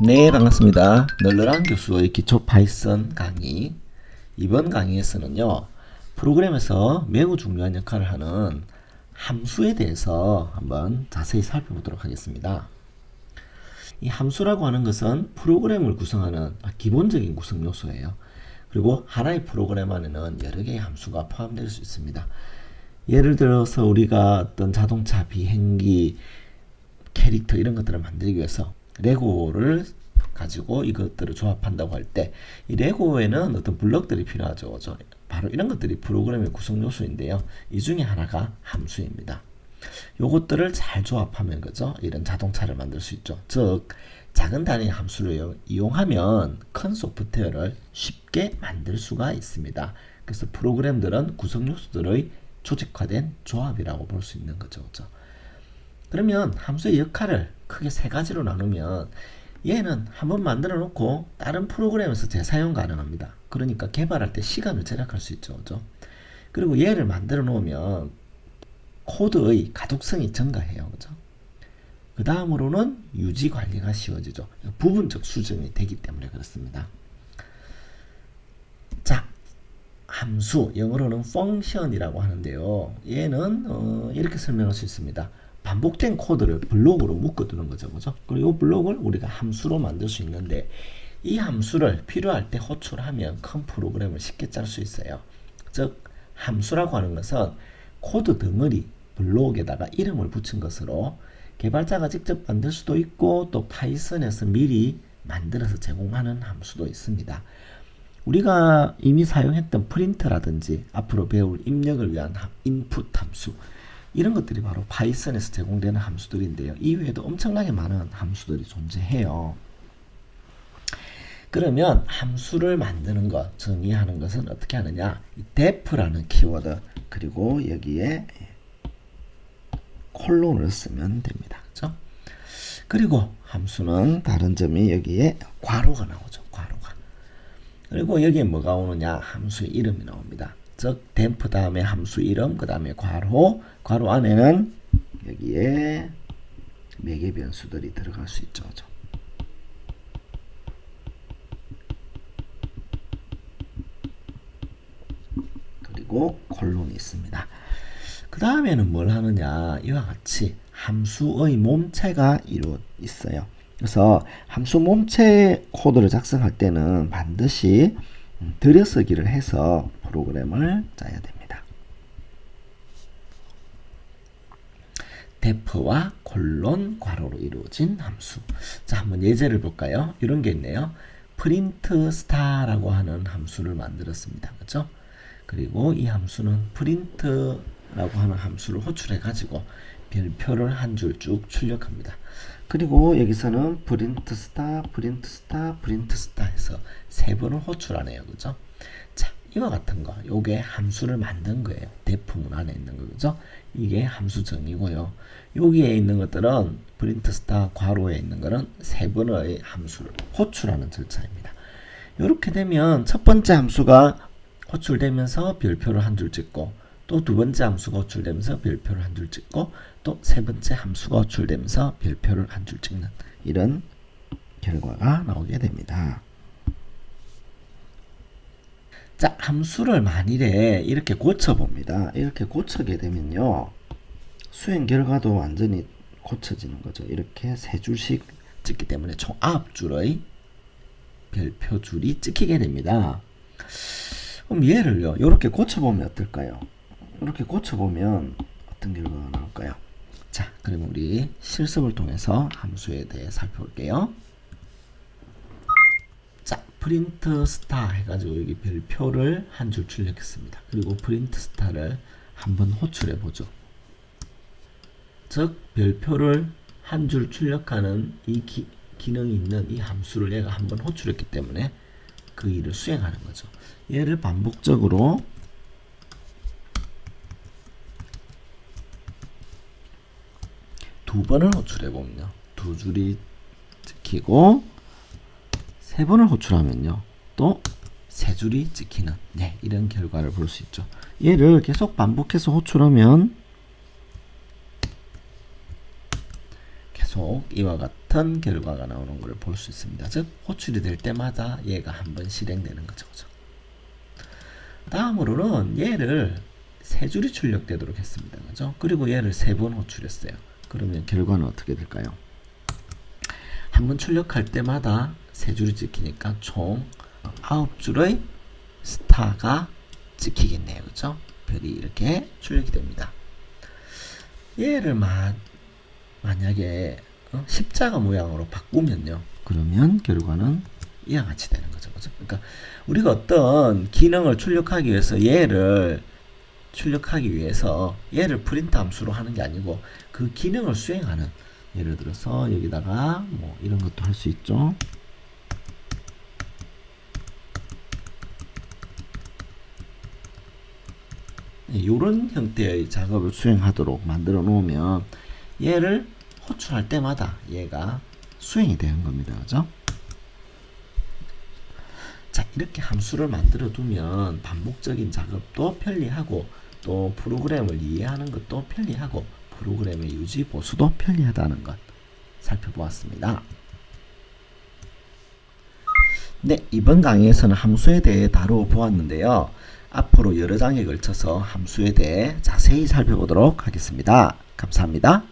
네, 반갑습니다. 널널한 교수의 기초 파이썬 강의. 이번 강의에서는요, 프로그램에서 매우 중요한 역할을 하는 함수에 대해서 한번 자세히 살펴보도록 하겠습니다. 이 함수라고 하는 것은 프로그램을 구성하는 기본적인 구성 요소예요. 그리고 하나의 프로그램 안에는 여러 개의 함수가 포함될 수 있습니다. 예를 들어서 우리가 어떤 자동차, 비행기, 캐릭터 이런 것들을 만들기 위해서 레고를 가지고 이것들을 조합한다고 할 때 이 레고에는 어떤 블럭들이 필요하죠. 바로 이런 것들이 프로그램의 구성 요소인데요. 이 중에 하나가 함수입니다. 요것들을 잘 조합하면 그죠? 이런 자동차를 만들 수 있죠. 즉 작은 단위의 함수를 이용하면 큰 소프트웨어를 쉽게 만들 수가 있습니다. 그래서 프로그램들은 구성 요소들의 조직화된 조합이라고 볼 수 있는 거죠. 그죠? 그러면 함수의 역할을 크게 세 가지로 나누면 얘는 한번 만들어 놓고 다른 프로그램에서 재사용 가능합니다. 그러니까 개발할 때 시간을 절약할 수 있죠. 그죠? 그리고 얘를 만들어 놓으면 코드의 가독성이 증가해요. 그죠? 그 다음으로는 유지 관리가 쉬워지죠. 부분적 수정이 되기 때문에 그렇습니다. 자, 함수, 영어로는 function이라고 하는데요. 얘는 이렇게 설명할 수 있습니다. 반복된 코드를 블록으로 묶어두는 거죠. 그죠? 그리고 이 블록을 우리가 함수로 만들 수 있는데 이 함수를 필요할 때 호출하면 큰 프로그램을 쉽게 짤 수 있어요. 즉 함수라고 하는 것은 코드 덩어리 블록에다가 이름을 붙인 것으로 개발자가 직접 만들 수도 있고 또 파이썬에서 미리 만들어서 제공하는 함수도 있습니다. 우리가 이미 사용했던 프린트라든지 앞으로 배울 입력을 위한 인풋 함수 이런 것들이 바로 파이썬에서 제공되는 함수들인데요. 이외에도 엄청나게 많은 함수들이 존재해요. 그러면 함수를 만드는 것, 정의하는 것은 어떻게 하느냐? 이 def라는 키워드 그리고 여기에 콜론을 쓰면 됩니다. 그렇죠? 그리고 함수는 다른 점이 여기에 괄호가 나오죠. 괄호가. 그리고 여기에 뭐가 오느냐? 함수의 이름이 나옵니다. 즉 댐프 다음에 함수 이름 그 다음에 괄호 괄호 안에는 여기에 매개 변수들이 들어갈 수 있죠. 그리고 콜론이 있습니다. 그 다음에는 뭘 하느냐? 이와 같이 함수의 몸체가 이루어 있어요. 그래서 함수 몸체 코드를 작성할 때는 반드시 들여쓰기를 해서 프로그램을 짜야 됩니다. def와 콜론 괄호로 이루어진 함수. 자, 한번 예제를 볼까요? 이런 게 있네요. print star라고 하는 함수를 만들었습니다. 그렇죠? 그리고 이 함수는 print라고 하는 함수를 호출해 가지고 별표를 한 줄 쭉 출력합니다. 그리고 여기서는 print star, print star, print star 해서 세 번을 호출하네요. 그죠? 자, 이와 같은 거. 요게 함수를 만든 거예요. def문 안에 있는 거. 그죠? 이게 함수 정의고요. 여기에 있는 것들은 print star 괄호에 있는 거는 세 번의 함수를 호출하는 절차입니다. 이렇게 되면 첫 번째 함수가 호출되면서 별표를 한 줄 찍고 또 두 번째 함수가 호출되면서 별표를 한 줄 찍고 또 세 번째 함수가 호출되면서 별표를 한 줄 찍는 이런 결과가 나오게 됩니다. 자, 함수를 만일에 이렇게 고쳐봅니다. 이렇게 고쳐게 되면요. 수행 결과도 완전히 고쳐지는 거죠. 이렇게 세 줄씩 찍기 때문에 총 9줄의 별표 줄이 찍히게 됩니다. 그럼 얘를요. 이렇게 고쳐보면 어떨까요? 이렇게 고쳐보면 어떤 결과가 나올까요? 자, 그럼 우리 실습을 통해서 함수에 대해 살펴볼게요. 자, print star 해가지고 여기 별표를 한 줄 출력했습니다. 그리고 print star를 한번 호출해 보죠. 즉, 별표를 한 줄 출력하는 이 기능이 있는 이 함수를 얘가 한번 호출했기 때문에 그 일을 수행하는 거죠. 얘를 반복적으로 두 번을 호출해 보면요. 두 줄이 찍히고 세 번을 호출하면요. 또 세 줄이 찍히는 이런 결과를 볼 수 있죠. 얘를 계속 반복해서 호출하면 계속 할수록 이와 같은 결과가 나오는 걸 볼 수 있습니다. 즉 호출이 될 때마다 얘가 한 번 실행되는 거죠. 그죠? 다음으로는 얘를 세 줄이 출력되도록 했습니다. 그죠? 그리고 얘를 세 번 호출했어요. 그러면 결과는 어떻게 될까요? 한 번 출력할 때마다 세 줄이 찍히니까 총 9줄의 스타가 찍히겠네요. 그죠? 별이 이렇게 출력이 됩니다. 얘를 만약에 십자가 모양으로 바꾸면요. 그러면 결과는 이와 같이 되는 거죠. 그죠? 그러니까 우리가 어떤 기능을 출력하기 위해서 얘를 프린트 함수로 하는 게 아니고 그 기능을 수행하는, 예를 들어서 여기다가 뭐 이런 것도 할 수 있죠. 이런 형태의 작업을 수행하도록 만들어 놓으면 얘를 호출할 때마다 얘가 수행이 되는 겁니다. 그죠? 자, 이렇게 함수를 만들어 두면 반복적인 작업도 편리하고 또 프로그램을 이해하는 것도 편리하고 프로그램의 유지 보수도 편리하다는 것 살펴보았습니다. 네, 이번 강의에서는 함수에 대해 다루어 보았는데요. 앞으로 여러 장에 걸쳐서 함수에 대해 자세히 살펴보도록 하겠습니다. 감사합니다.